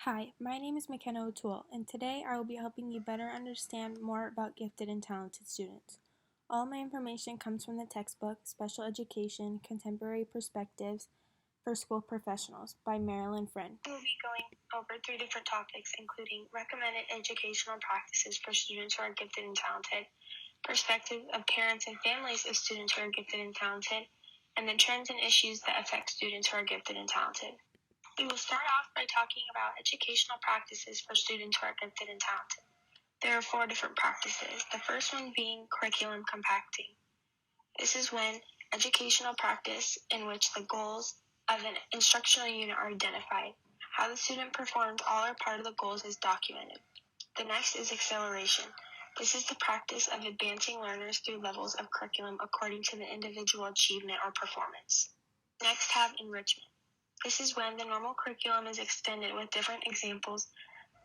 Hi, my name is McKenna O'Toole, and today I will be helping you better understand more about gifted and talented students. All my information comes from the textbook Special Education Contemporary Perspectives for School Professionals by Marilyn Friend. We'll be going over 3 different topics, including recommended educational practices for students who are gifted and talented, perspective of parents and families of students who are gifted and talented, and the trends and issues that affect students who are gifted and talented. We will start off by talking about educational practices for students who are gifted and talented. There are 4 different practices, the first one being curriculum compacting. This is when educational practice in which the goals of an instructional unit are identified. How the student performs all or part of the goals is documented. The next is acceleration. This is the practice of advancing learners through levels of curriculum according to the individual achievement or performance. Next, have enrichment. This is when the normal curriculum is extended with different examples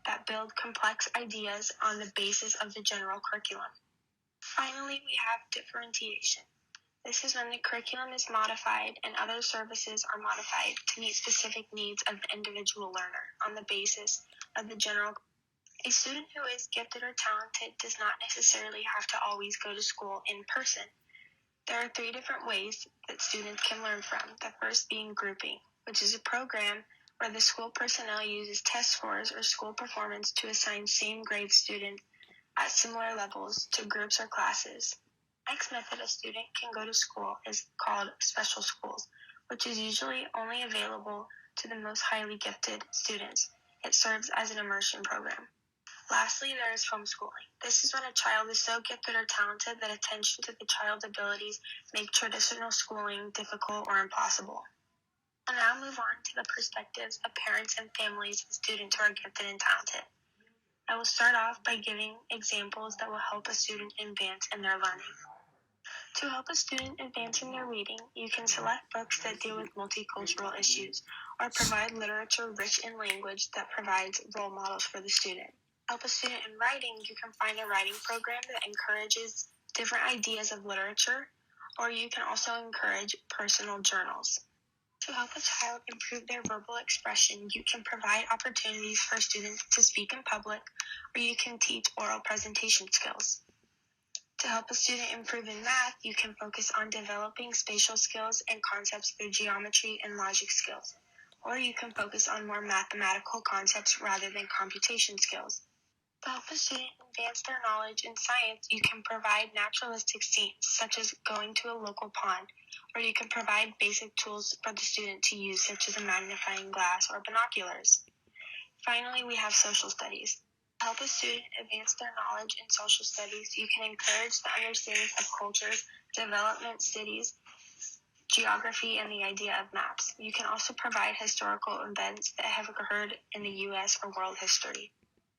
that build complex ideas on the basis of the general curriculum. Finally, we have differentiation. This is when the curriculum is modified and other services are modified to meet specific needs of the individual learner on the basis of the general. A student who is gifted or talented does not necessarily have to always go to school in person. There are 3 different ways that students can learn from, the first being grouping, which is a program where the school personnel uses test scores or school performance to assign same grade students at similar levels to groups or classes. Next method a student can go to school is called special schools, which is usually only available to the most highly gifted students. It serves as an immersion program. Lastly, there is homeschooling. This is when a child is so gifted or talented that attention to the child's abilities make traditional schooling difficult or impossible. I'll now move on to the perspectives of parents and families of students who are gifted and talented. I will start off by giving examples that will help a student advance in their learning. To help a student advance in their reading, you can select books that deal with multicultural issues or provide literature rich in language that provides role models for the student. Help a student in writing, you can find a writing program that encourages different ideas of literature, or you can also encourage personal journals. To help a child improve their verbal expression, you can provide opportunities for students to speak in public, or you can teach oral presentation skills. To help a student improve in math, you can focus on developing spatial skills and concepts through geometry and logic skills, or you can focus on more mathematical concepts rather than computation skills. To help a student advance their knowledge in science, you can provide naturalistic scenes, such as going to a local pond, or you can provide basic tools for the student to use, such as a magnifying glass or binoculars. Finally, we have social studies. To help a student advance their knowledge in social studies, you can encourage the understanding of cultures, development, cities, geography, and the idea of maps. You can also provide historical events that have occurred in the U.S. or world history.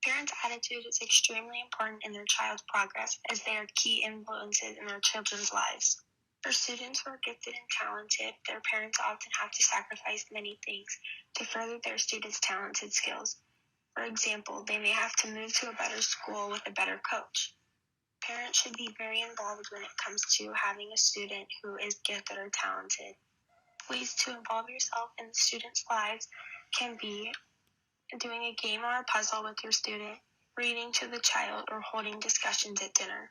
Parents' attitude is extremely important in their child's progress as they are key influences in their children's lives. For students who are gifted and talented, their parents often have to sacrifice many things to further their students' talented skills. For example, they may have to move to a better school with a better coach. Parents should be very involved when it comes to having a student who is gifted or talented. Ways to involve yourself in the students' lives can be doing a game or a puzzle with your student, reading to the child, or holding discussions at dinner.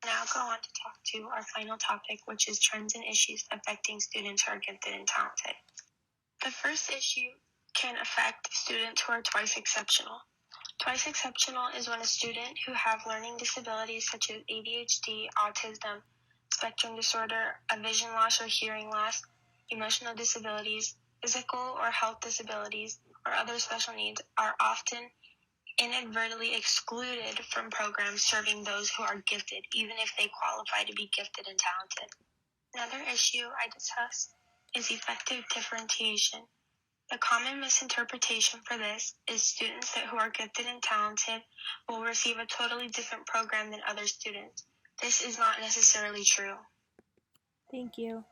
Now go on to talk to our final topic, which is trends and issues affecting students who are gifted and talented. The first issue can affect students who are twice exceptional. Twice exceptional is when a student who have learning disabilities such as ADHD, autism, spectrum disorder, a vision loss or hearing loss, emotional disabilities, physical or health disabilities, or other special needs are often inadvertently excluded from programs serving those who are gifted, even if they qualify to be gifted and talented. Another issue I discuss is effective differentiation. The common misinterpretation for this is students who are gifted and talented will receive a totally different program than other students. This is not necessarily true. Thank you.